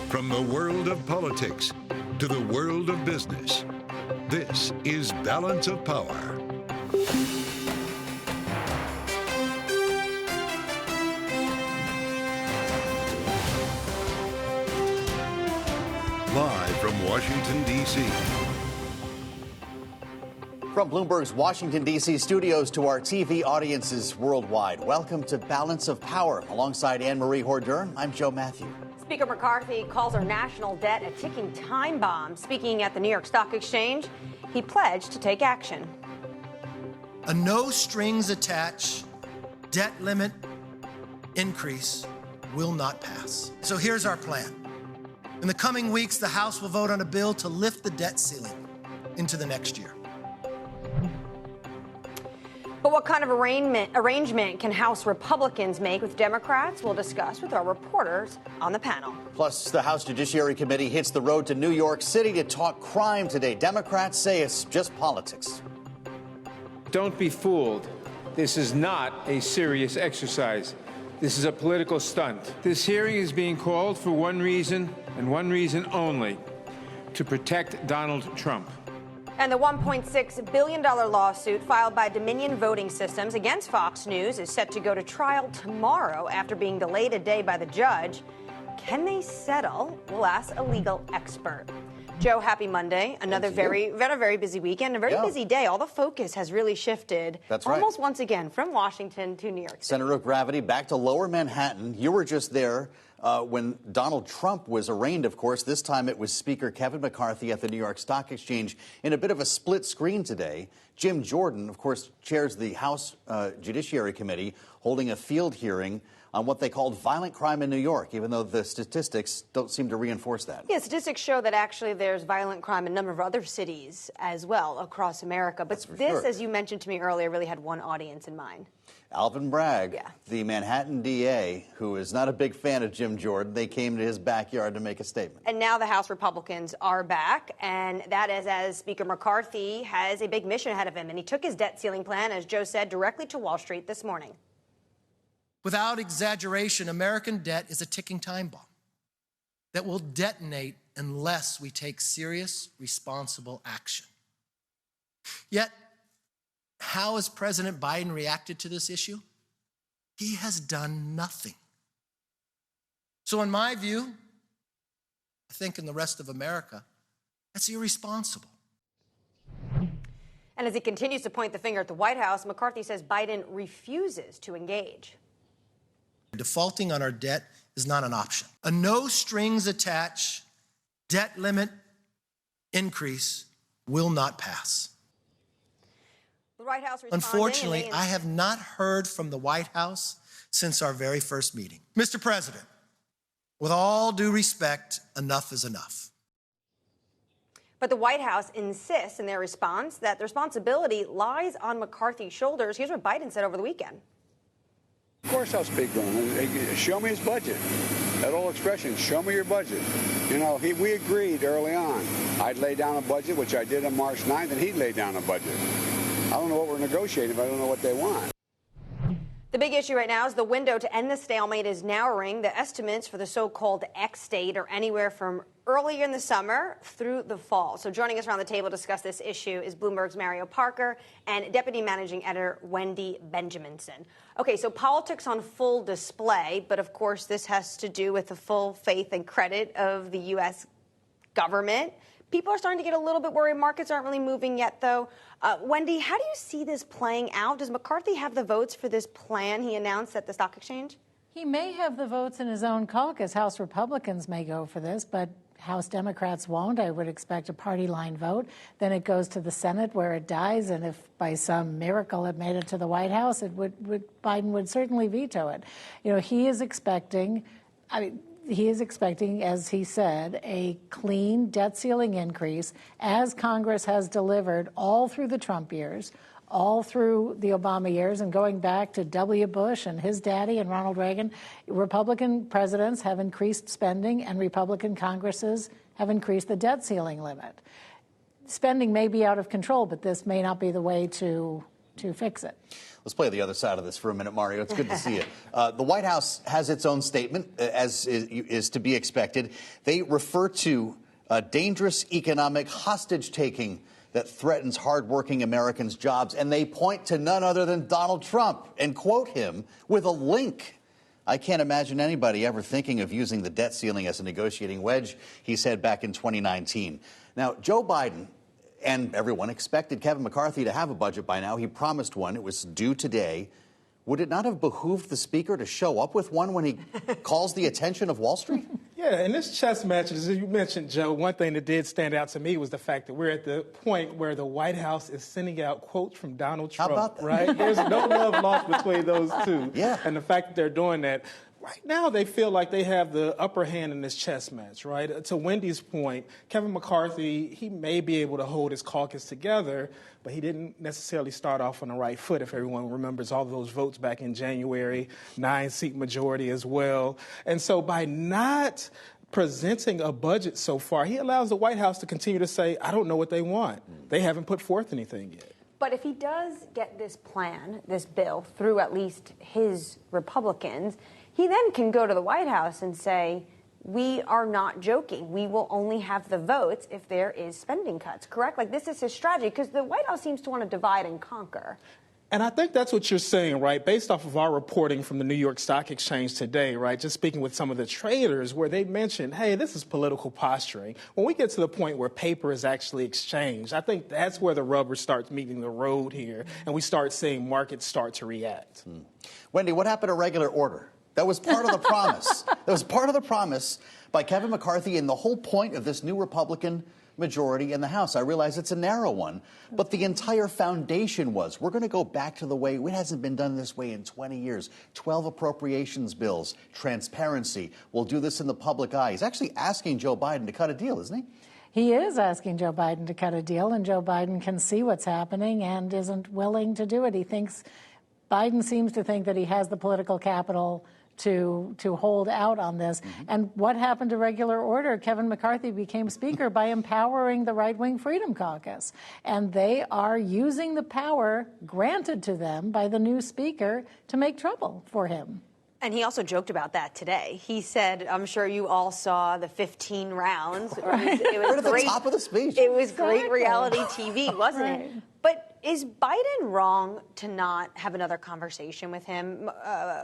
From the world of politics to the world of business, this is Balance of Power. Live from Washington, D.C. From Bloomberg's Washington, D.C. studios to our TV audiences worldwide, welcome to Balance of Power. Alongside Anne-Marie Hordern, I'm Joe Matthew. Speaker McCarthy calls our national debt a ticking time bomb. Speaking at the New York Stock Exchange, he pledged to take action. A no-strings-attached debt limit increase will not pass. So here's our plan. In the coming weeks, the House will vote on a bill to lift the debt ceiling into the next year. But what kind of arrangement can House Republicans make with Democrats? We'll discuss with our reporters on the panel. Plus, the House Judiciary Committee hits the road to New York City to talk crime today. Democrats say it's just politics. Don't be fooled. This is not a serious exercise. This is a political stunt. This hearing is being called for one reason and one reason only: to protect Donald Trump. And the $1.6 billion lawsuit filed by Dominion Voting Systems against Fox News is set to go to trial tomorrow after being delayed a day by the judge. Can they settle? We'll ask a legal expert. Joe, happy Monday. Another very busy weekend, a very busy day. All the focus has really shifted. That's right. Almost once again from Washington to New York City. Center of gravity back to lower Manhattan. You were just there when Donald Trump was arraigned, of course. This time it was Speaker Kevin McCarthy at the New York Stock Exchange in a bit of a split screen today. Jim Jordan, of course, chairs the House Judiciary Committee, holding a field hearing on what they called violent crime in New York, even though the statistics don't seem to reinforce that. Yeah, statistics show that actually there's violent crime in a number of other cities as well across America. But this, as you mentioned to me earlier, really had one audience in mind. Alvin Bragg, the Manhattan DA, who is not a big fan of Jim Jordan. They came to his backyard to make a statement. And now the House Republicans are back, and that is as Speaker McCarthy has a big mission ahead of him. And he took his debt ceiling plan, as Joe said, directly to Wall Street this morning. Without exaggeration, American debt is a ticking time bomb that will detonate unless we take serious, responsible action. Yet, how has President Biden reacted to this issue? He has done nothing. So in my view, I think in the rest of America, that's irresponsible. And as he continues to point the finger at the White House, McCarthy says Biden refuses to engage. Defaulting on our debt is not an option. A no-strings-attached debt limit increase will not pass. The White House Unfortunately, I have not heard from the White House since our very first meeting. Mr. President, with all due respect, enough is enough. But the White House insists in their response that the responsibility lies on McCarthy's shoulders. Here's what Biden said over the weekend. Of course I'll speak to him. Show me his budget. That old expression, show me your budget. You know, we agreed early on. I'd lay down a budget, which I did on March 9th, and he'd lay down a budget. I don't know what we're negotiating, but I don't know what they want. The big issue right now is the window to end the stalemate is narrowing. The estimates for the so-called X date are anywhere from early in the summer through the fall. So joining us around the table to discuss this issue is Bloomberg's Mario Parker and Deputy Managing Editor Wendy Benjaminson. Okay, so politics on full display, but of course this has to do with the full faith and credit of the U.S. government. People are starting to get a little bit worried. Markets aren't really moving yet, though. Wendy, how do you see this playing out? Does McCarthy have the votes for this plan he announced at the stock exchange? He may have the votes in his own caucus. House Republicans may go for this, but House Democrats won't. I would expect a party line vote. Then it goes to the Senate where it dies, and if by some miracle it made it to the White House, Biden would certainly veto it. You know, he is expecting, as he said, a clean debt ceiling increase, as Congress has delivered all through the Trump years, all through the Obama years, and going back to W. Bush and his daddy and Ronald Reagan. Republican presidents have increased spending, and Republican Congresses have increased the debt ceiling limit. Spending may be out of control, but this may not be the way to to fix it. Let's play the other side of this for a minute, Mario. It's good to see you. The White House has its own statement, as is to be expected. They refer to dangerous economic hostage-taking that threatens hardworking Americans' jobs, and they point to none other than Donald Trump and quote him with a link. I can't imagine anybody ever thinking of using the debt ceiling as a negotiating wedge, he said back in 2019. Now, Joe Biden and everyone expected Kevin McCarthy to have a budget by now. He promised one. It was due today. Would it not have behooved the speaker to show up with one when he calls the attention of Wall Street? Yeah, in this chess match, as you mentioned, Joe, one thing that did stand out to me was the fact that we're at the point where the White House is sending out quotes from Donald Trump. How about that? Right? There's no love lost between those two. Yeah. And the fact that they're doing that. Right now, they feel like they have the upper hand in this chess match, right? To Wendy's point, Kevin McCarthy, he may be able to hold his caucus together, but he didn't necessarily start off on the right foot, if everyone remembers all of those votes back in January, 9-seat majority as well. And so by not presenting a budget so far, he allows the White House to continue to say, I don't know what they want. They haven't put forth anything yet. But if he does get this plan, this bill, through at least his Republicans, he then can go to the White House and say, we are not joking. We will only have the votes if there is spending cuts, correct? Like, this is his strategy, because the White House seems to want to divide and conquer. And I think that's what you're saying, right? Based off of our reporting from the New York Stock Exchange today, right? Just speaking with some of the traders where they mentioned, hey, this is political posturing. When we get to the point where paper is actually exchanged, I think that's where the rubber starts meeting the road here, and we start seeing markets start to react. Wendy, what happened to regular order? That was part of the promise. That was part of the promise by Kevin McCarthy and the whole point of this new Republican majority in the House. I realize it's a narrow one, but the entire foundation was we're going to go back to the way it hasn't been done this way in 20 years. 12 appropriations bills, transparency. We'll do this in the public eye. He's actually asking Joe Biden to cut a deal, isn't he? He is asking Joe Biden to cut a deal, and Joe Biden can see what's happening and isn't willing to do it. Biden seems to think that he has the political capital to hold out on this. And what happened to regular order? Kevin McCarthy became Speaker by empowering the Right-Wing Freedom Caucus. And they are using the power granted to them by the new Speaker to make trouble for him. And he also joked about that today. He said, I'm sure you all saw the 15 rounds. Right. It was Right at the top of the speech. It was great reality TV, wasn't Right. it? But is Biden wrong to not have another conversation with him?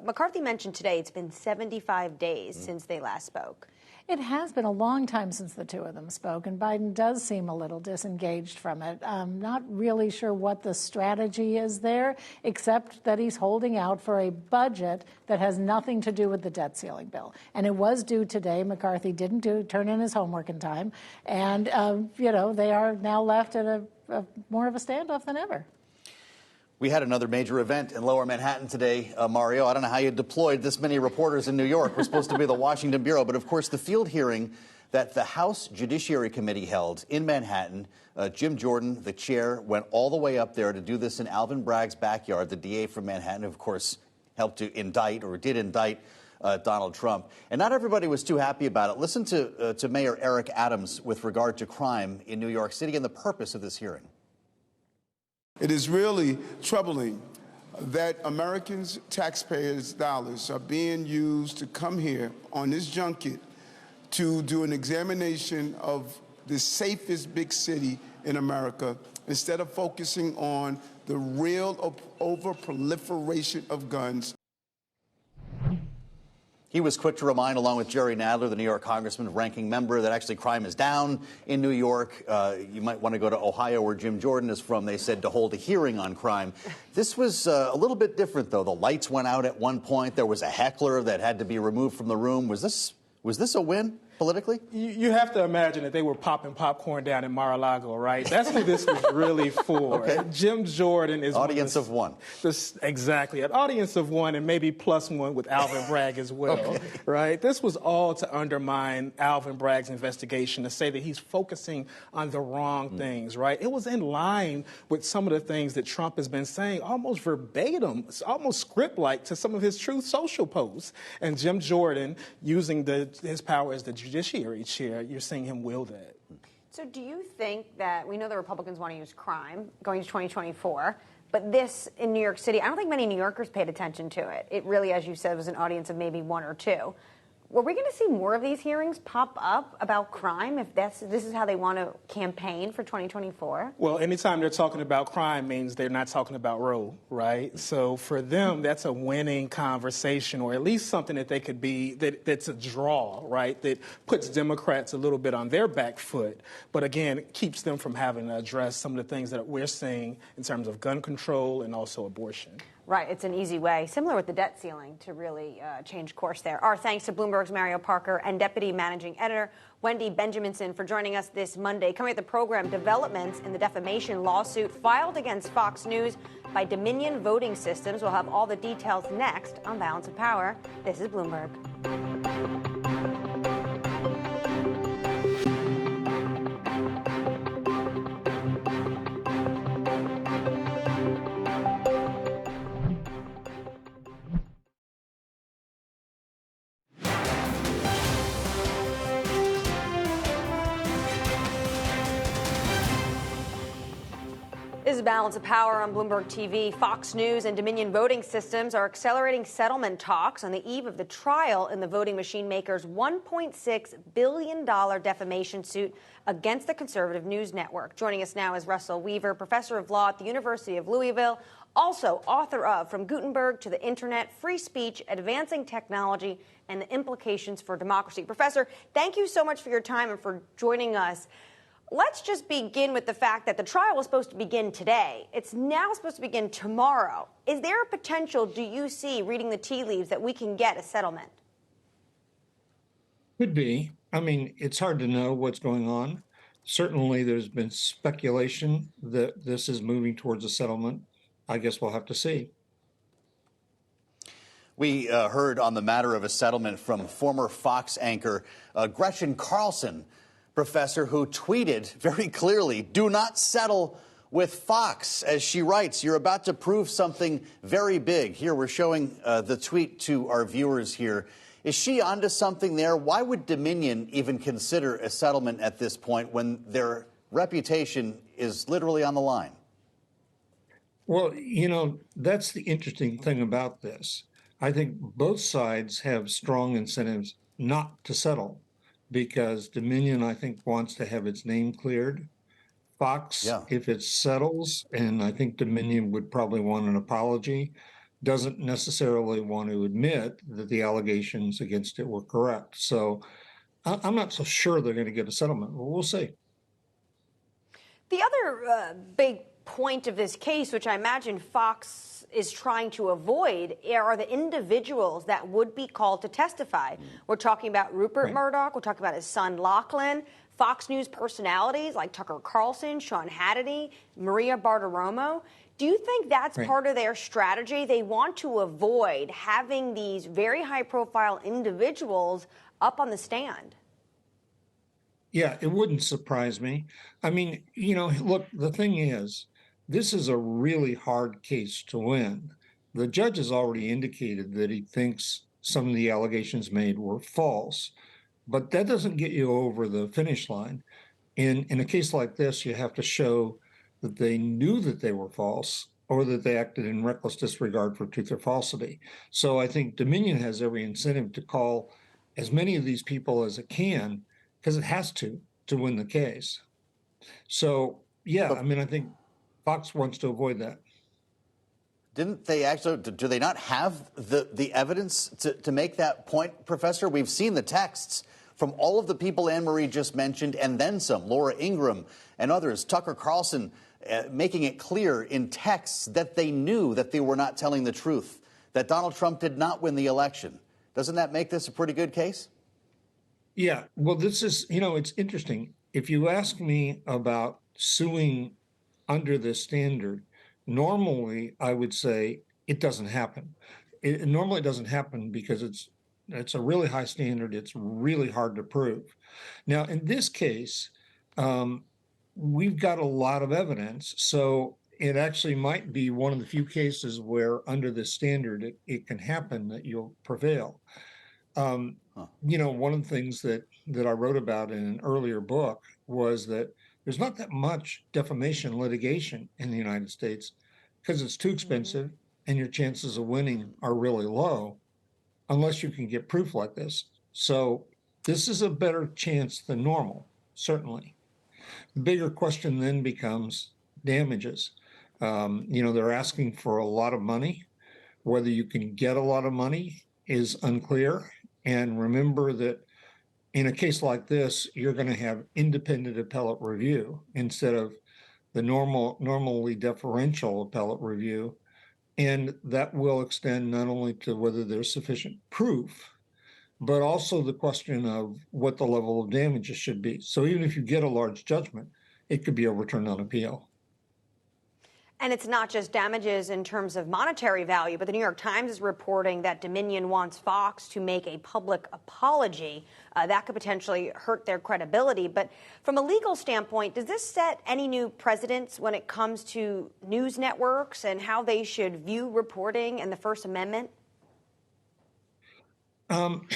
McCarthy mentioned today it's been 75 days since they last spoke. It has been a long time since the two of them spoke, and Biden does seem a little disengaged from it. I'm not really sure what the strategy is there, except that he's holding out for a budget that has nothing to do with the debt ceiling bill. And it was due today. McCarthy didn't turn in his homework in time. And, they are now left at more of a standoff than ever. We had another major event in Lower Manhattan today, Mario. I don't know how you deployed this many reporters in New York. We're supposed to be the Washington Bureau. But, of course, the field hearing that the House Judiciary Committee held in Manhattan, Jim Jordan, the chair, went all the way up there to do this in Alvin Bragg's backyard. The DA from Manhattan, of course, helped to indict or did indict Donald Trump. And not everybody was too happy about it. Listen to Mayor Eric Adams with regard to crime in New York City and the purpose of this hearing. It is really troubling that Americans' taxpayers' dollars are being used to come here on this junket to do an examination of the safest big city in America instead of focusing on the real over-proliferation of guns. He was quick to remind, along with Jerry Nadler, the New York congressman, ranking member, that actually crime is down in New York. You might want to go to Ohio, where Jim Jordan is from. They said to hold a hearing on crime. This was a little bit different, though. The lights went out at one point. There was a heckler that had to be removed from the room. Was this a win politically? You have to imagine that they were popping popcorn down in Mar-a-Lago, right? That's who this was really for. Okay. Jim Jordan is audience of one. Exactly, an audience of one, and maybe plus one with Alvin Bragg as well, okay. Right? This was all to undermine Alvin Bragg's investigation, to say that he's focusing on the wrong things, right? It was in line with some of the things that Trump has been saying, almost verbatim, almost script-like to some of his Truth Social posts. And Jim Jordan, using his power as the Judiciary Chair, you're seeing him will that. So do you think that, we know the Republicans want to use crime going to 2024, But this in New York City, I don't think many New Yorkers paid attention to it. It really, as you said, was an audience of maybe one or two. Were we going to see more of these hearings pop up about crime if this is how they want to campaign for 2024? Well, anytime they're talking about crime means they're not talking about Roe, right? So for them, that's a winning conversation, or at least something that they could be, that's a draw, right? That puts Democrats a little bit on their back foot, but again, it keeps them from having to address some of the things that we're seeing in terms of gun control and also abortion. Right, it's an easy way, similar with the debt ceiling, to really change course there. Our thanks to Bloomberg's Mario Parker and Deputy Managing Editor Wendy Benjaminson for joining us this Monday. Coming at the program, developments in the defamation lawsuit filed against Fox News by Dominion Voting Systems. We'll have all the details next on Balance of Power. This is Bloomberg. This is Balance of Power on Bloomberg TV. Fox News and Dominion Voting Systems are accelerating settlement talks on the eve of the trial in the voting machine maker's $1.6 billion defamation suit against the conservative news network. Joining us now is Russell Weaver, professor of law at the University of Louisville, also author of From Gutenberg to the Internet, Free Speech, Advancing Technology, and the Implications for Democracy. Professor, thank you so much for your time and for joining us. Let's just begin with the fact that the trial was supposed to begin today. It's now supposed to begin tomorrow. Is there a potential, do you see, reading the tea leaves, that we can get a settlement? Could be. I mean, it's hard to know what's going on. Certainly, there's been speculation that this is moving towards a settlement. I guess we'll have to see. We heard on the matter of a settlement from former Fox anchor Gretchen Carlson, professor, who tweeted very clearly, "Do not settle with Fox." As she writes, "You're about to prove something very big." Here, we're showing the tweet to our viewers here. Is she onto something there? Why would Dominion even consider a settlement at this point when their reputation is literally on the line? Well, you know, that's the interesting thing about this. I think both sides have strong incentives not to settle, because Dominion, I think, wants to have its name cleared. Fox, if it settles, and I think Dominion would probably want an apology, doesn't necessarily want to admit that the allegations against it were correct. So I'm not so sure they're going to get a settlement, but we'll see. The other big point of this case, which I imagine Fox is trying to avoid, are the individuals that would be called to testify. We're talking about Rupert Murdoch. We're talking about his son, Lachlan. Fox News personalities like Tucker Carlson, Sean Hannity, Maria Bartiromo. Do you think that's part of their strategy? They want to avoid having these very high-profile individuals up on the stand. Yeah, it wouldn't surprise me. I mean, you know, look, the thing is, this is a really hard case to win. The judge has already indicated that he thinks some of the allegations made were false, but that doesn't get you over the finish line. In a case like this, you have to show that they knew that they were false or that they acted in reckless disregard for truth or falsity. So I think Dominion has every incentive to call as many of these people as it can, because it has to win the case. So, yeah, I mean, I think Fox wants to avoid that. Didn't they actually, do they not have the evidence to make that point, Professor? We've seen the texts from all of the people Anne-Marie just mentioned, and then some, Laura Ingraham and others, Tucker Carlson, making it clear in texts that they knew that they were not telling the truth, that Donald Trump did not win the election. Doesn't that make this a pretty good case? Yeah, well, this is, you know, it's interesting. If you ask me about suing under this standard, normally I would say it doesn't happen. It normally doesn't happen because it's a really high standard. It's really hard to prove. Now, in this case, we've got a lot of evidence, so it actually might be one of the few cases where under this standard it can happen that you'll prevail. You know, one of the things that I wrote about in an earlier book was that there's not that much defamation litigation in the United States because it's too expensive and your chances of winning are really low unless you can get proof like this. So this is a better chance than normal, certainly. The bigger question then becomes damages. They're asking for a lot of money. Whether you can get a lot of money is unclear. And remember that in a case like this, you're going to have independent appellate review instead of the normally deferential appellate review. And that will extend not only to whether there's sufficient proof, but also the question of what the level of damages should be. So even if you get a large judgment, it could be overturned on appeal. And it's not just damages in terms of monetary value, but the New York Times is reporting that Dominion wants Fox to make a public apology. That could potentially hurt their credibility. But from a legal standpoint, does this set any new precedents when it comes to news networks and how they should view reporting and the First Amendment? I'm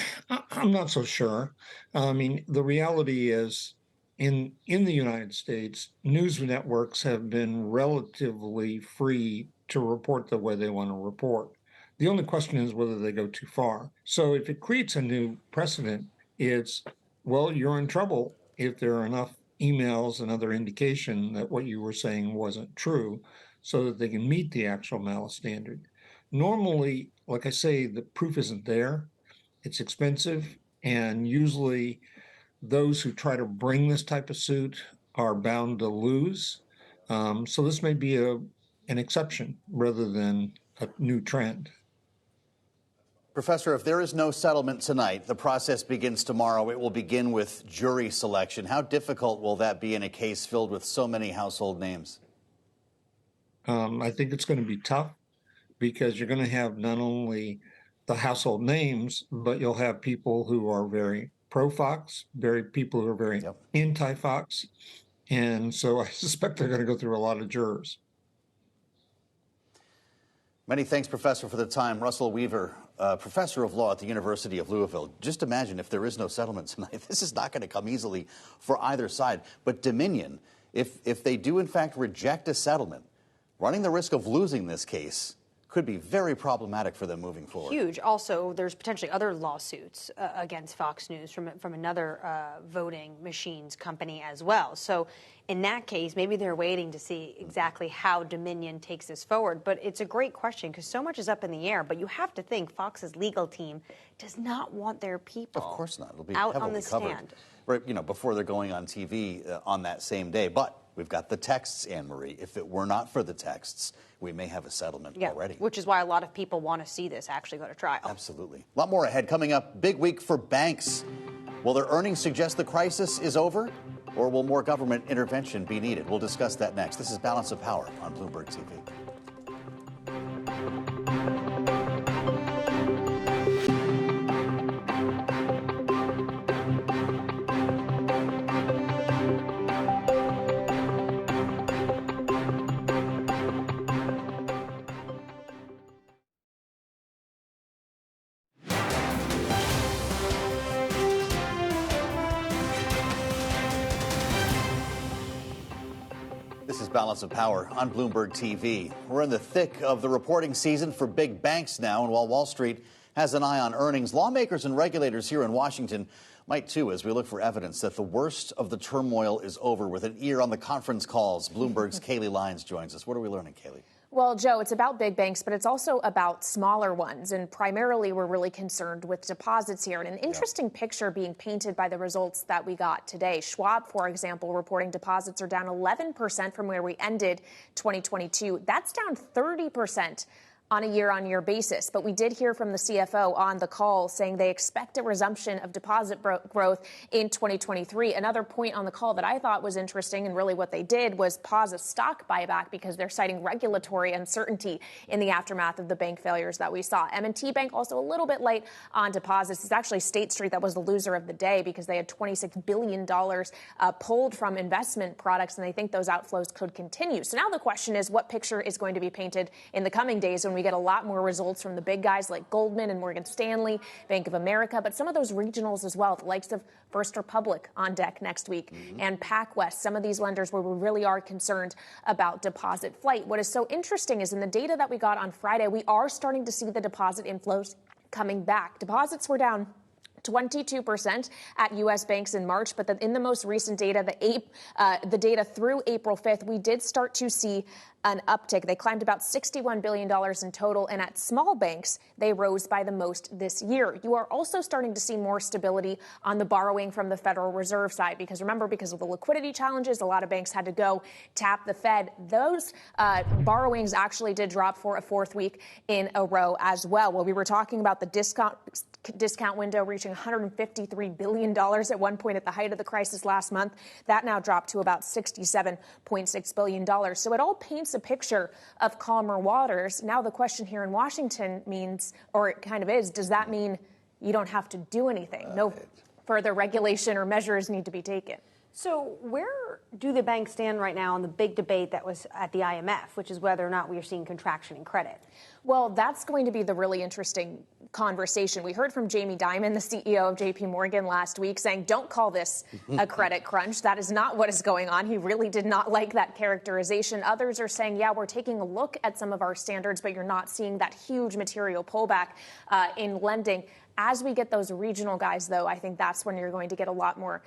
not so sure. I mean, the reality is in the United States, news networks have been relatively free to report the way they want to report. The only question is whether they go too far. So if it creates a new precedent, it's, well, you're in trouble if there are enough emails and other indication that what you were saying wasn't true so that they can meet the actual malice standard. Normally, like I say, the proof isn't there. It's expensive, and usually those who try to bring this type of suit are bound to lose. So this may be an exception rather than a new trend. Professor, if there is no settlement tonight, the process begins tomorrow. It will begin with jury selection. How difficult will that be in a case filled with so many household names? I think it's going to be tough because you're going to have not only the household names, but you'll have people who are very pro-Fox, people who are very anti-Fox. And so I suspect they're going to go through a lot of jurors. Many thanks, Professor, for the time. Russell Weaver, professor of law at the University of Louisville. Just imagine if there is no settlement tonight. This is not going to come easily for either side. But Dominion, if they do in fact reject a settlement, running the risk of losing this case could be very problematic for them moving forward. Huge. Also, there's potentially other lawsuits against Fox News from another voting machines company as well. So in that case, maybe they're waiting to see exactly how Dominion takes this forward. But it's a great question because so much is up in the air. But you have to think Fox's legal team does not want their people of course not. It'll be out heavily on the covered, stand. Right, before they're going on TV on that same day. But we've got the texts, Anne-Marie. If it were not for the texts, we may have a settlement already. Which is why a lot of people want to see this actually go to trial. Absolutely. A lot more ahead. Coming up, big week for banks. Will their earnings suggest the crisis is over? Or will more government intervention be needed? We'll discuss that next. This is Balance of Power on Bloomberg TV. This is Balance of Power on Bloomberg TV. We're in the thick of the reporting season for big banks now, and while Wall Street has an eye on earnings, lawmakers and regulators here in Washington might too, as we look for evidence that the worst of the turmoil is over. With an ear on the conference calls, Bloomberg's Kayleigh Lyons joins us. What are we learning, Kayleigh? Well, Joe, it's about big banks, but it's also about smaller ones. And primarily, we're really concerned with deposits here. And an interesting picture being painted by the results that we got today. Schwab, for example, reporting deposits are down 11% from where we ended 2022. That's down 30% on a year-on-year basis. But we did hear from the CFO on the call saying they expect a resumption of deposit growth in 2023. Another point on the call that I thought was interesting, and really what they did was pause a stock buyback because they're citing regulatory uncertainty in the aftermath of the bank failures that we saw. M&T Bank also a little bit light on deposits. It's actually State Street that was the loser of the day because they had $26 billion pulled from investment products, and they think those outflows could continue. So now the question is, what picture is going to be painted in the coming days when we We get a lot more results from the big guys like Goldman and Morgan Stanley, Bank of America, but some of those regionals as well, the likes of First Republic on deck next week, and PacWest, some of these lenders where we really are concerned about deposit flight. What is so interesting is in the data that we got on Friday, we are starting to see the deposit inflows coming back. Deposits were down 22% at U.S. banks in March, but in the most recent data, the data through April 5th, we did start to see an uptick. They climbed about $61 billion in total, and at small banks, they rose by the most this year. You are also starting to see more stability on the borrowing from the Federal Reserve side, because remember, because of the liquidity challenges, a lot of banks had to go tap the Fed. Those borrowings actually did drop for a fourth week in a row as well. Well, we were talking about the discount window reaching $153 billion at one point at the height of the crisis last month. That now dropped to about $67.6 billion. So it all paints a picture of calmer waters. Now the question here in Washington means, or it kind of is, does that mean you don't have to do anything? No further regulation or measures need to be taken. So where do the banks stand right now on the big debate that was at the IMF, which is whether or not we are seeing contraction in credit? Well, that's going to be the really interesting conversation. We heard from Jamie Dimon, the CEO of JP Morgan, last week saying, don't call this a credit crunch. That is not what is going on. He really did not like that characterization. Others are saying, yeah, we're taking a look at some of our standards, but you're not seeing that huge material pullback in lending. As we get those regional guys, though, I think that's when you're going to get a lot more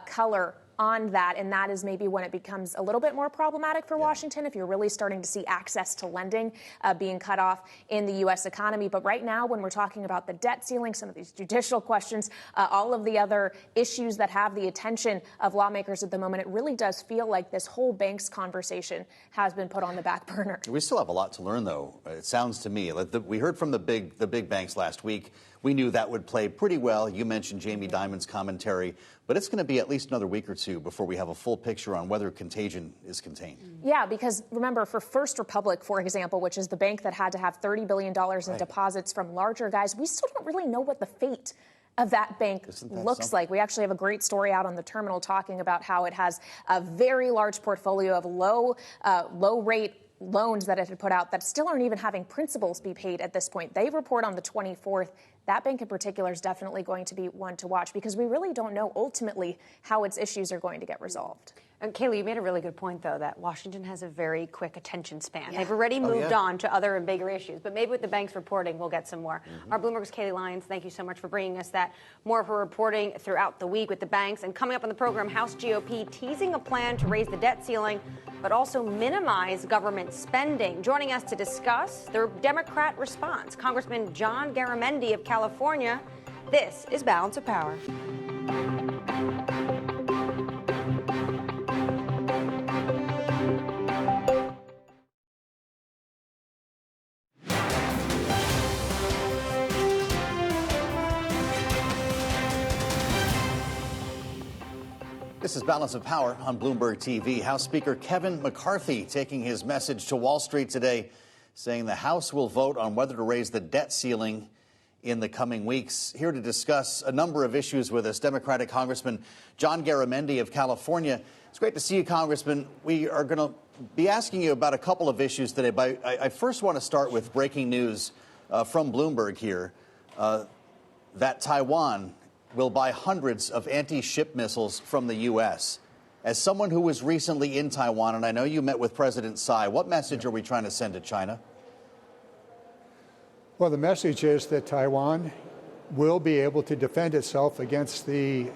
color on that, and that is maybe when it becomes a little bit more problematic for Washington, if you're really starting to see access to lending being cut off in the U.S. economy. But right now, when we're talking about the debt ceiling, some of these judicial questions, all of the other issues that have the attention of lawmakers at the moment, it really does feel like this whole banks conversation has been put on the back burner. We still have a lot to learn, though. It sounds to me like we heard from the big banks last week. We knew that would play pretty well. You mentioned Jamie Dimon's commentary, but it's going to be at least another week or two before we have a full picture on whether contagion is contained. Yeah, because remember, for First Republic, for example, which is the bank that had to have $30 billion in deposits from larger guys, we still don't really know what the fate of that bank looks like. We actually have a great story out on the terminal talking about how it has a very large portfolio of low rate loans that it had put out that still aren't even having principals be paid at this point. They report on the 24th. That bank in particular is definitely going to be one to watch because we really don't know ultimately how its issues are going to get resolved. And Kaylee, you made a really good point, though, that Washington has a very quick attention span. They've already moved on to other and bigger issues, but maybe with the banks reporting, we'll get some more. Our Bloomberg's Kaylee Lyons, thank you so much for bringing us that. More of her reporting throughout the week with the banks. And coming up on the program, House GOP teasing a plan to raise the debt ceiling, but also minimize government spending. Joining us to discuss the Democrat response, Congressman John Garamendi of California. This is Balance of Power. This is Balance of Power on Bloomberg TV. House Speaker Kevin McCarthy taking his message to Wall Street today, saying the House will vote on whether to raise the debt ceiling in the coming weeks. Here to discuss a number of issues with us, Democratic Congressman John Garamendi of California. It's great to see you, Congressman. We are going to be asking you about a couple of issues today, but I first want to start with breaking news from Bloomberg here that Taiwan will buy hundreds of anti-ship missiles from the U.S. As someone who was recently in Taiwan, and I know you met with President Tsai, what message are we trying to send to China? Well, the message is that Taiwan will be able to defend itself against the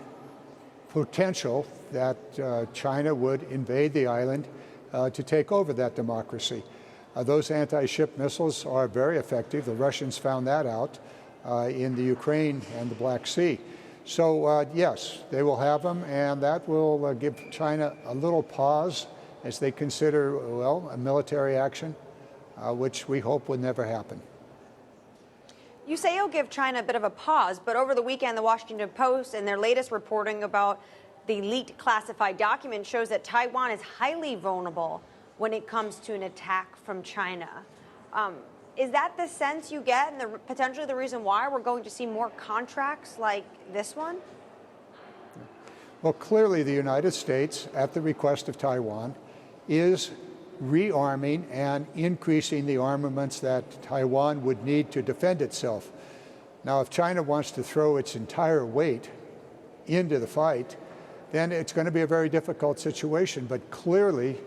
potential that China would invade the island to take over that democracy. Those anti-ship missiles are very effective. The Russians found that out in the Ukraine and the Black Sea. So, yes, they will have them, and that will give China a little pause as they consider, well, a military action, which we hope would never happen. You say it'll give China a bit of a pause, but over the weekend, the Washington Post and their latest reporting about the leaked classified document shows that Taiwan is highly vulnerable when it comes to an attack from China. Is that the sense you get and potentially the reason why we're going to see more contracts like this one? Well, clearly the United States, at the request of Taiwan, is rearming and increasing the armaments that Taiwan would need to defend itself. Now, if China wants to throw its entire weight into the fight, then it's going to be a very difficult situation. But clearly,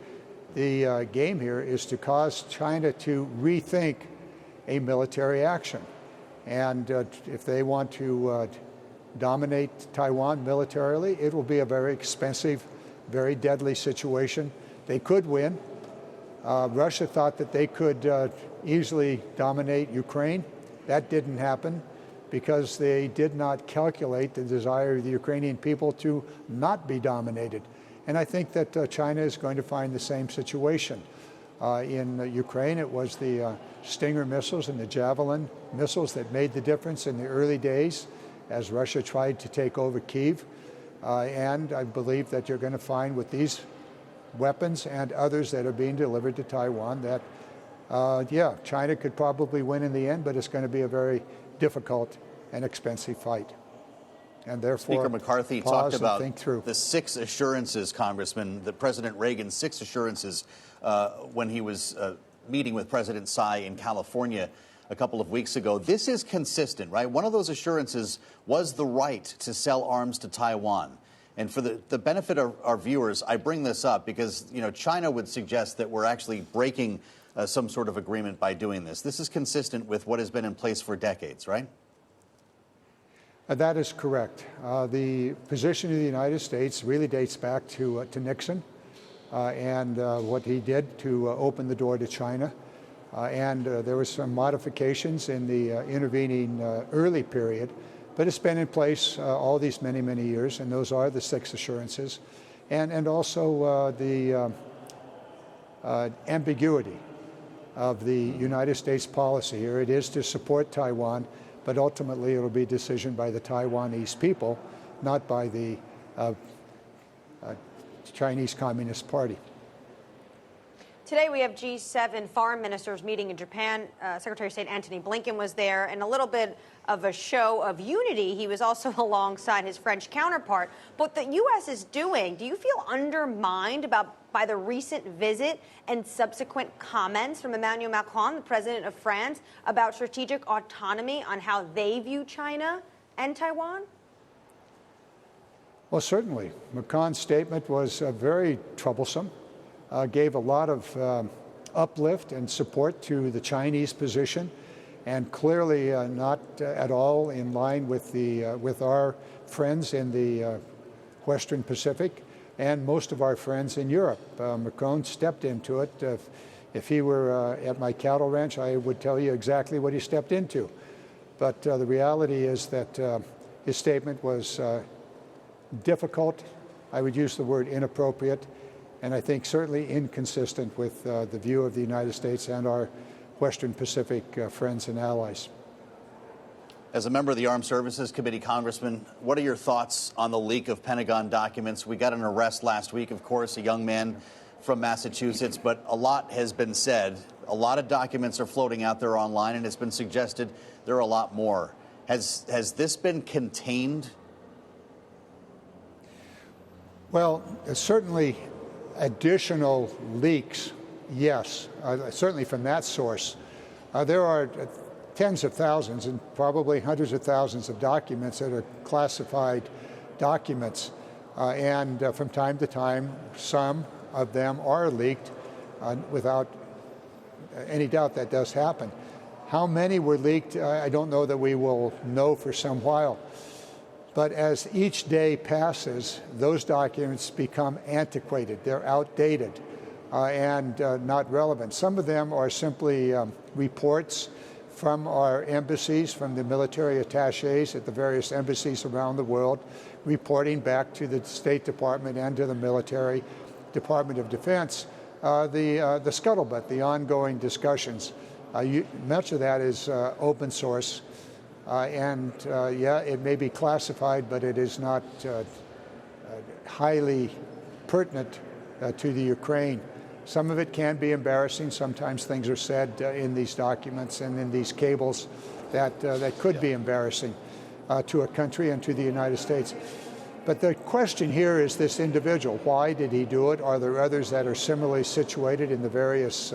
the game here is to cause China to rethink a military action. And if they want to dominate Taiwan militarily, it will be a very expensive, very deadly situation. They could win. Russia thought that they could easily dominate Ukraine. That didn't happen because they did not calculate the desire of the Ukrainian people to not be dominated. And I think that China is going to find the same situation. In Ukraine, it was the Stinger missiles and the Javelin missiles that made the difference in the early days as Russia tried to take over Kyiv. And I believe that you're going to find with these weapons and others that are being delivered to Taiwan that, yeah, China could probably win in the end, but it's going to be a very difficult and expensive fight. And therefore, Speaker McCarthy talked about think through. the 6 assurances, Congressman, that President Reagan's 6 assurances when he was meeting with President Tsai in California a couple of weeks ago. This is consistent, right? One of those assurances was the right to sell arms to Taiwan. And for the benefit of our viewers, I bring this up because, you know, China would suggest that we're actually breaking some sort of agreement by doing this. This is consistent with what has been in place for decades, right? That is correct. The position of the United States really dates back to Nixon and what he did to open the door to China. And there were some modifications in the intervening early period, but it's been in place all these many, many years, and those are the 6 assurances. And also the ambiguity of the United States policy here. It is to support Taiwan, but ultimately it'll be a decision by the Taiwanese people, not by the Chinese Communist Party. Today we have G7 foreign ministers meeting in Japan. Secretary of State Antony Blinken was there, and a little bit of a show of unity. He was also alongside his French counterpart. What the U.S. is doing, do you feel undermined by the recent visit and subsequent comments from Emmanuel Macron, the president of France, about strategic autonomy on how they view China and Taiwan? Well, certainly. Macron's statement was very troublesome. Gave a lot of uplift and support to the Chinese position, and clearly not at all in line with our friends in the Western Pacific and most of our friends in Europe. Macron stepped into it. If he were at my cattle ranch, I would tell you exactly what he stepped into. But the reality is that his statement was difficult. I would use the word inappropriate. And I think certainly inconsistent with the view of the United States and our Western Pacific friends and allies. As a member of the Armed Services Committee, Congressman, what are your thoughts on the leak of Pentagon documents? We got an arrest last week, of course, a young man from Massachusetts, but a lot has been said. A lot of documents are floating out there online, and it's been suggested there are a lot more. Has this been contained? Well, certainly additional leaks, yes, certainly from that source. There are tens of thousands and probably hundreds of thousands of documents that are classified documents. And from time to time, some of them are leaked without any doubt that does happen. How many were leaked, I don't know that we will know for some while. But as each day passes, those documents become antiquated. They're outdated and not relevant. Some of them are simply reports from our embassies, from the military attaches at the various embassies around the world, reporting back to the State Department and to the military Department of Defense the scuttlebutt, the ongoing discussions. Much of that is open source. Yeah, it may be classified, but it is not highly pertinent to the Ukraine. Some of it can be embarrassing. Sometimes things are said in these documents and in these cables that could be embarrassing to a country and to the United States. But the question here is this individual. Why did he do it? Are there others that are similarly situated in the various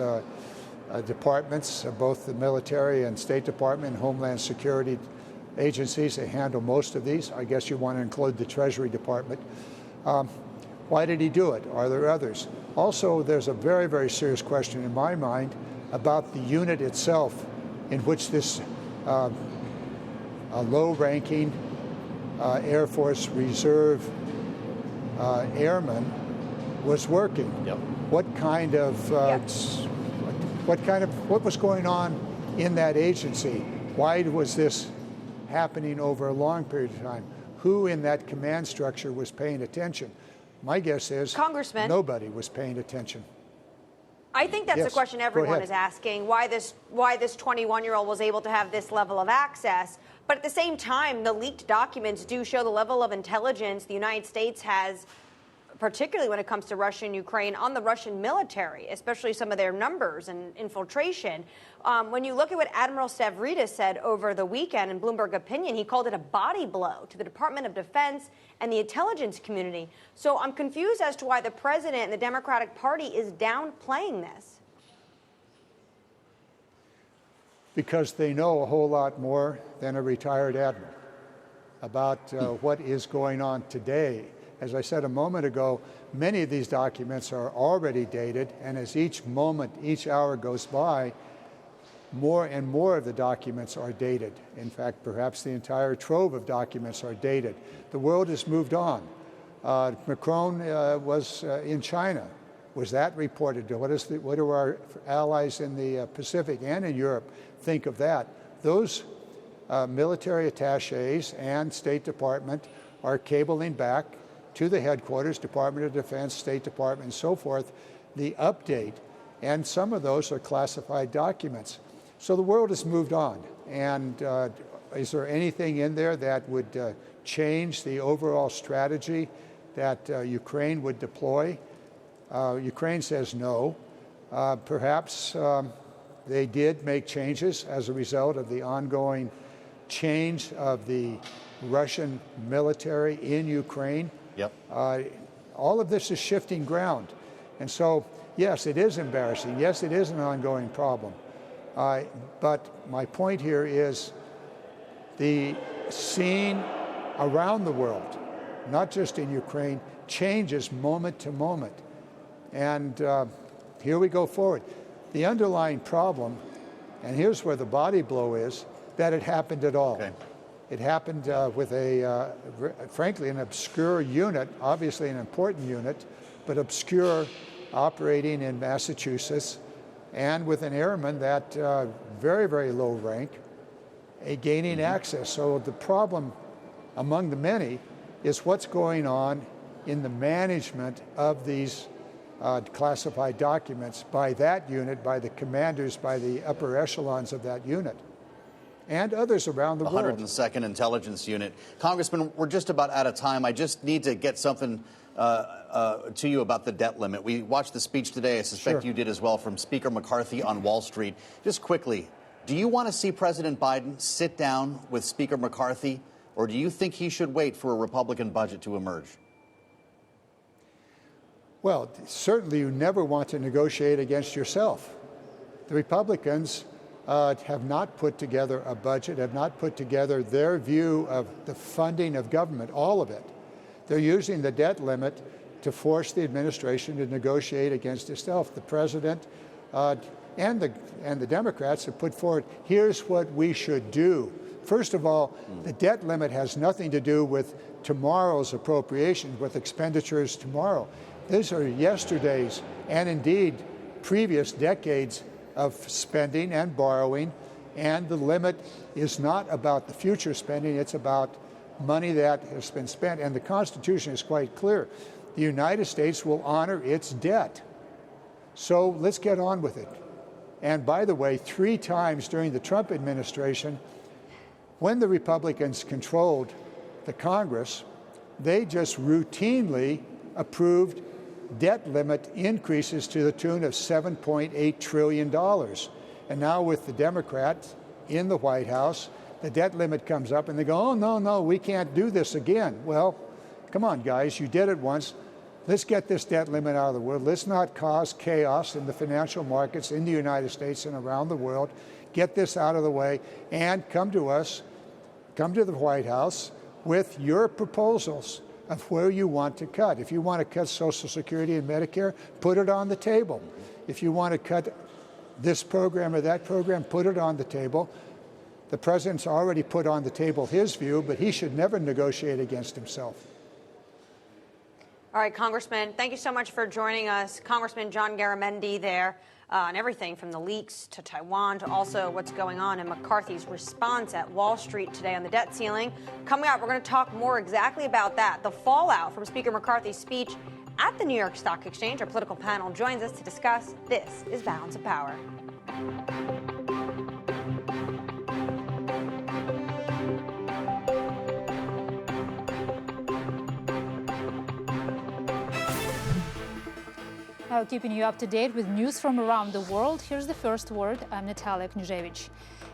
departments, both the military and State Department and Homeland Security agencies that handle most of these? I guess you want to include the Treasury Department. Why did he do it? Are there others? Also, there's a very, very serious question in my mind about the unit itself in which this low-ranking Air Force Reserve airman was working. Yep. What was going on in that agency? Why was this happening over a long period of time? Who in that command structure was paying attention? My guess is Congressman, nobody was paying attention. I think that's the question everyone is asking, why this 21-year-old was able to have this level of access. But at the same time, the leaked documents do show the level of intelligence the United States has, particularly when it comes to Russia and Ukraine, on the Russian military, especially some of their numbers and infiltration. When you look at what Admiral Stavridis said over the weekend in Bloomberg Opinion, he called it a body blow to the Department of Defense and the intelligence community. So I'm confused as to why the president and the Democratic Party is downplaying this. Because they know a whole lot more than a retired admiral about what is going on today. As I said a moment ago, many of these documents are already dated, and as each moment, each hour goes by, more and more of the documents are dated. In fact, perhaps the entire trove of documents are dated. The world has moved on. Macron was in China. Was that reported? What do our allies in the Pacific and in Europe think of that? Those military attaches and State Department are cabling back to the headquarters, Department of Defense, State Department, and so forth, the update. And some of those are classified documents. So the world has moved on. And is there anything in there that would change the overall strategy that Ukraine would deploy? Ukraine says no. Perhaps they did make changes as a result of the ongoing change of the Russian military in Ukraine. Yep. All of this is shifting ground. And so, yes, it is embarrassing. Yes, it is an ongoing problem. But my point here is the scene around the world, not just in Ukraine, changes moment to moment. And here we go forward. The underlying problem, and here's where the body blow is, that it happened at all. Okay. It happened with frankly, an obscure unit, obviously an important unit, but obscure, operating in Massachusetts, and with an airman that very, very low rank, gaining access. So the problem among the many is what's going on in the management of these classified documents by that unit, by the commanders, by the upper echelons of that unit, and others around the world. 102nd Intelligence Unit. Congressman, we're just about out of time. I just need to get something to you about the debt limit. We watched the speech today. I suspect you did as well, from Speaker McCarthy on Wall Street. Just quickly, do you want to see President Biden sit down with Speaker McCarthy, or do you think he should wait for a Republican budget to emerge? Well, certainly you never want to negotiate against yourself. The Republicans have not put together a budget, have not put together their view of the funding of government, all of it. They're using the debt limit to force the administration to negotiate against itself. The president and the Democrats have put forward, here's what we should do. First of all, the debt limit has nothing to do with tomorrow's appropriations, with expenditures tomorrow. These are yesterday's and indeed previous decades of spending and borrowing, and the limit is not about the future spending, it's about money that has been spent. And the Constitution is quite clear. The United States will honor its debt. So let's get on with it. And by the way, 3 times during the Trump administration, when the Republicans controlled the Congress, they just routinely approved debt limit increases to the tune of $7.8 trillion. And now with the Democrats in the White House, the debt limit comes up and they go, oh, no, we can't do this again. Well, come on, guys, you did it once. Let's get this debt limit out of the world. Let's not cause chaos in the financial markets in the United States and around the world. Get this out of the way and come to us, come to the White House with your proposals of where you want to cut. If you want to cut Social Security and Medicare, put it on the table. If you want to cut this program or that program, put it on the table. The president's already put on the table his view, but he should never negotiate against himself. All right, Congressman, thank you so much for joining us. Congressman John Garamendi there on everything from the leaks to Taiwan to also what's going on in McCarthy's response at Wall Street today on the debt ceiling. Coming up, we're going to talk more exactly about that, the fallout from Speaker McCarthy's speech at the New York Stock Exchange. Our political panel joins us to discuss. This is Balance of Power. Keeping you up to date with news from around the world, here's the first word. I'm Natalia Knyzhevich.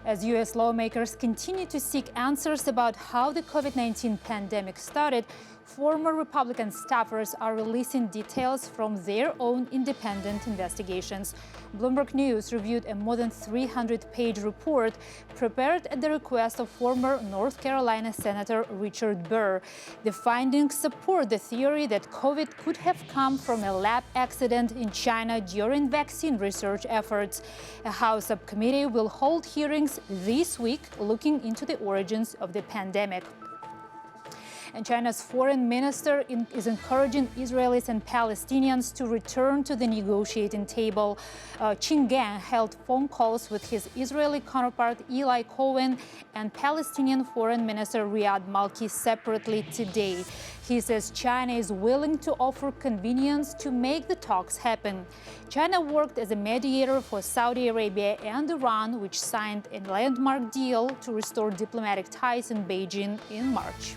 As U.S. lawmakers continue to seek answers about how the COVID-19 pandemic started, former Republican staffers are releasing details from their own independent investigations. Bloomberg News reviewed a more than 300-page report prepared at the request of former North Carolina Senator Richard Burr. The findings support the theory that COVID could have come from a lab accident in China during vaccine research efforts. A House subcommittee will hold hearings this week looking into the origins of the pandemic. And China's foreign minister is encouraging Israelis and Palestinians to return to the negotiating table. Qin Gang held phone calls with his Israeli counterpart Eli Cohen and Palestinian Foreign Minister Riyad Malki separately today. He says China is willing to offer convenience to make the talks happen. China worked as a mediator for Saudi Arabia and Iran, which signed a landmark deal to restore diplomatic ties in Beijing in March.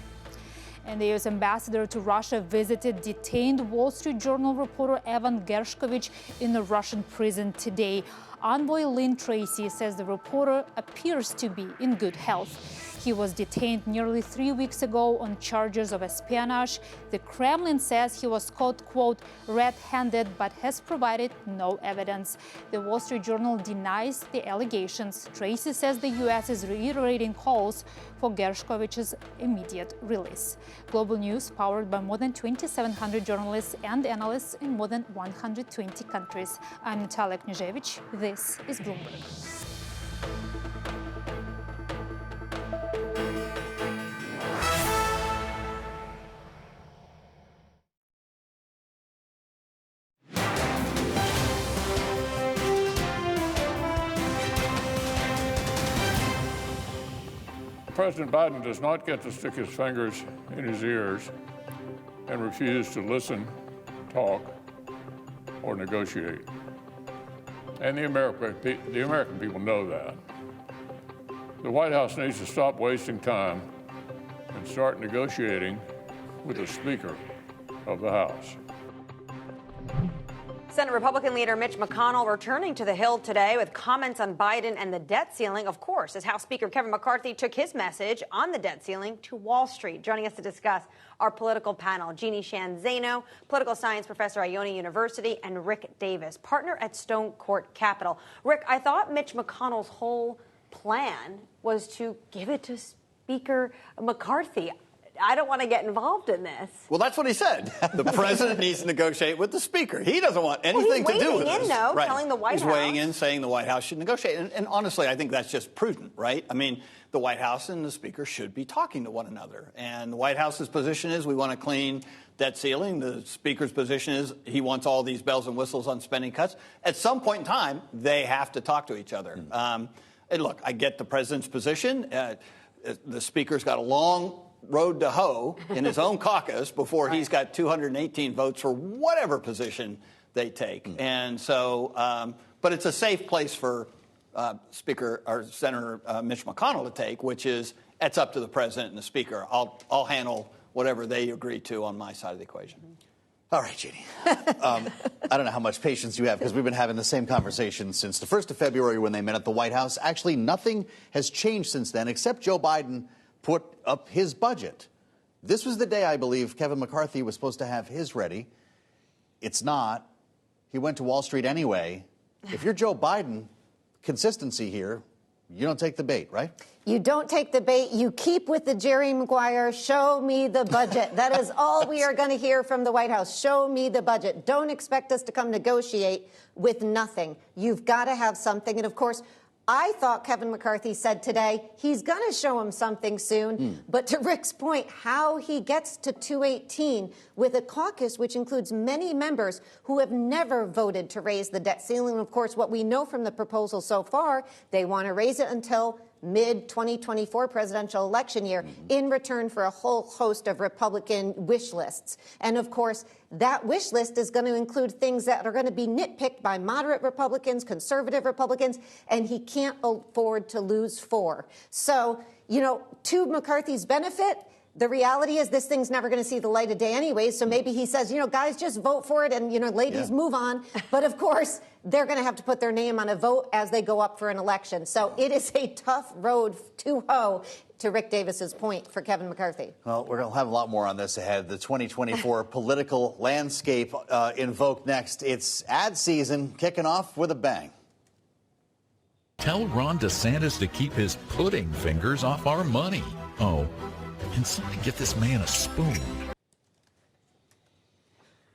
And the U.S. ambassador to Russia visited detained Wall Street Journal reporter Evan Gershkovich in a Russian prison today. Envoy Lynn Tracy says the reporter appears to be in good health. He was detained nearly 3 weeks ago on charges of espionage. The Kremlin says he was caught, quote, red-handed, but has provided no evidence. The Wall Street Journal denies the allegations. Tracy says the U.S. is reiterating calls for Gershkovich's immediate release. Global News, powered by more than 2,700 journalists and analysts in more than 120 countries. I'm Natalia Knyzhevich. This is Bloomberg. President Biden does not get to stick his fingers in his ears and refuse to listen, talk, or negotiate. And the American people know that. The White House needs to stop wasting time and start negotiating with the Speaker of the House. Senate Republican leader Mitch McConnell returning to the Hill today with comments on Biden and the debt ceiling, of course, as House Speaker Kevin McCarthy took his message on the debt ceiling to Wall Street. Joining us to discuss our political panel, Jeannie Shanzano, political science professor at Iona University, and Rick Davis, partner at Stone Court Capital. Rick, I thought Mitch McConnell's whole plan was to give it to Speaker McCarthy. I don't want to get involved in this. Well, that's what he said. The president needs to negotiate with the speaker. He doesn't want anything to do with this. He's weighing in, though, telling the White House. He's weighing in, saying the White House should negotiate. And honestly, I think that's just prudent, right? I mean, the White House and the speaker should be talking to one another. And the White House's position is we want to clean debt ceiling. The speaker's position is he wants all these bells and whistles on spending cuts. At some point in time, they have to talk to each other. And look, I get the president's position. The speaker's got a long road to hoe in his own caucus before he's got 218 votes for whatever position they take. And so, but it's a safe place for Speaker or Senator Mitch McConnell to take, which is it's up to the president and the speaker. I'll handle whatever they agree to on my side of the equation. All right, Jeannie. I don't know how much patience you have because we've been having the same conversation since the 1st of February when they met at the White House. Actually, nothing has changed since then except Joe Biden put up his budget. This was the day, I believe, Kevin McCarthy was supposed to have his ready. It's not. He went to Wall Street anyway. If you're Joe Biden, consistency here, you don't take the bait, right? You don't take the bait. You keep with the Jerry Maguire, show me the budget. That is all we are going to hear from the White House. Show me the budget. Don't expect us to come negotiate with nothing. You've got to have something. And, of course, I thought Kevin McCarthy said today he's going to show him something soon. But to Rick's point, how he gets to 218 with a caucus which includes many members who have never voted to raise the debt ceiling. And, of course, what we know from the proposal so far, they want to raise it until mid-2024 presidential election year in return for a whole host of Republican wish lists. And, of course, that wish list is going to include things that are going to be nitpicked by moderate Republicans, conservative Republicans, and he can't afford to lose 4. So, you know, to McCarthy's benefit, the reality is this thing's never going to see the light of day anyway, so maybe he says, you know, guys, just vote for it and, you know, ladies, move on. But, of course, they're going to have to put their name on a vote as they go up for an election. So it is a tough road to hoe, to Rick Davis's point, for Kevin McCarthy. Well, we're going to have a lot more on this ahead. The 2024 political landscape invoked next. It's ad season kicking off with a bang. Tell Ron DeSantis to keep his pudding fingers off our money. Oh, can somebody get this man a spoon?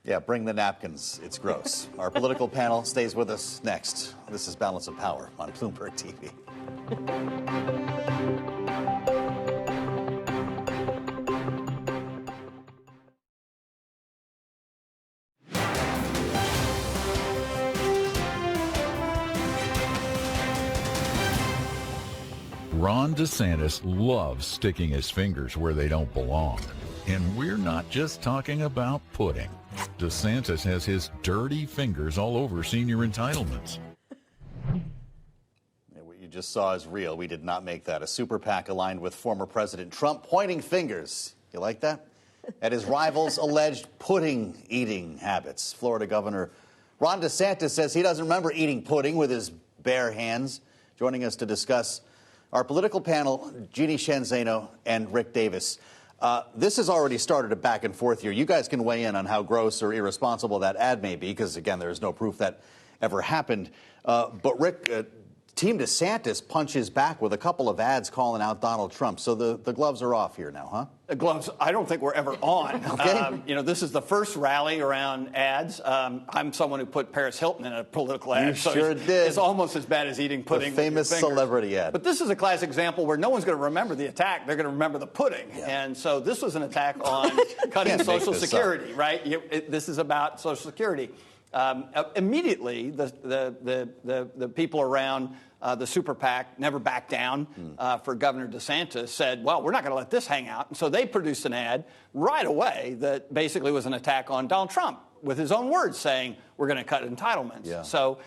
Yeah, bring the napkins. It's gross. Our political panel stays with us next. This is Balance of Power on Bloomberg TV. Ron DeSantis loves sticking his fingers where they don't belong. And we're not just talking about pudding. DeSantis has his dirty fingers all over senior entitlements. What you just saw is real. We did not make that. A super PAC aligned with former President Trump pointing fingers. You like that? At his rivals' alleged pudding eating habits. Florida Governor Ron DeSantis says he doesn't remember eating pudding with his bare hands. Joining us to discuss our political panel, Jeannie Sheehan Zaino and Rick Davis. This has already started a back and forth here. You guys can weigh in on how gross or irresponsible that ad may be, because, again, there's no proof that ever happened. But, Rick, Team DeSantis punches back with a couple of ads calling out Donald Trump. So the gloves are off here now, huh? The gloves, I don't think we're ever on. Okay. You know, this is the first rally around ads. I'm someone who put Paris Hilton in a political ad. You sure did. It's almost as bad as eating pudding. The famous with your fingers. celebrity ad. But this is a classic example where no one's going to remember the attack. They're going to remember the pudding. Yeah. And so this was an attack on cutting Social Security, right? This is about Social Security. Immediately, the people around the super PAC never backed down for Governor DeSantis, said, well, we're not going to let this hang out. And so they produced an ad right away that basically was an attack on Donald Trump with his own words saying we're going to cut entitlements. Yeah. So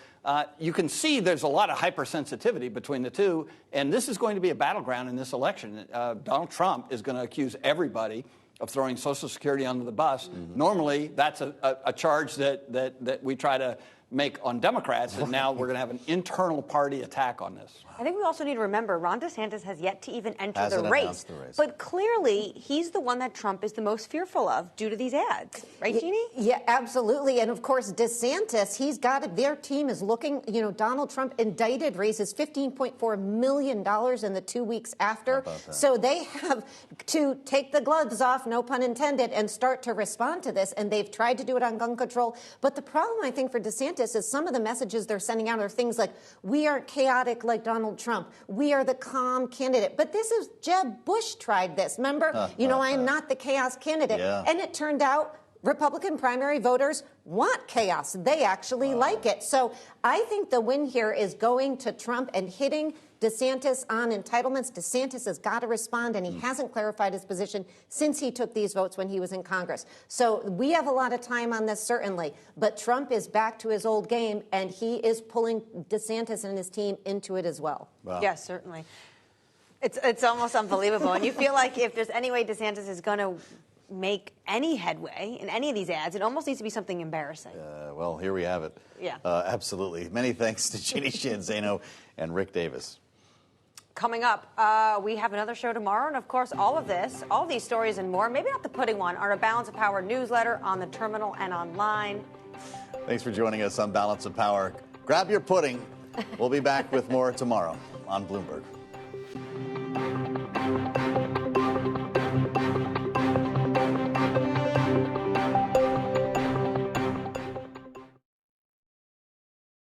you can see there's a lot of hypersensitivity between the two. And this is going to be a battleground in this election. Donald Trump is going to accuse everybody of throwing Social Security under the bus. Normally, that's a charge that we try to make on Democrats, and now we're going to have an internal party attack on this. I think we also need to remember Ron DeSantis has yet to even enter the race. But clearly, he's the one that Trump is the most fearful of due to these ads. Right, Jeannie? Yeah, absolutely. And, of course, DeSantis, he's got it. Their team is looking, you know, Donald Trump indicted, raises $15.4 million in the 2 weeks after. So they have to take the gloves off, no pun intended, and start to respond to this. And they've tried to do it on gun control. But the problem, I think, for DeSantis is some of the messages they're sending out are things like, we aren't chaotic like Donald Trump. We are the calm candidate. But this is, Jeb Bush tried this. Remember? I am not the chaos candidate. Yeah. And it turned out Republican primary voters want chaos. They actually like it. So I think the win here is going to Trump and hitting DeSantis on entitlements. DeSantis has got to respond, and he hasn't clarified his position since he took these votes when he was in Congress. So we have a lot of time on this, certainly. But Trump is back to his old game, and he is pulling DeSantis and his team into it as well. Wow. Yes, certainly. It's almost unbelievable. And you feel like if there's any way DeSantis is going to make any headway in any of these ads, it almost needs to be something embarrassing. Well, here we have it. Yeah. Absolutely. Many thanks to Jeannie Sheehan Zaino and Rick Davis. Coming up, we have another show tomorrow. And of course, all of these stories and more, maybe not the pudding one, are a Balance of Power newsletter on the terminal and online. Thanks for joining us on Balance of Power. Grab your pudding. We'll be back with more tomorrow on Bloomberg.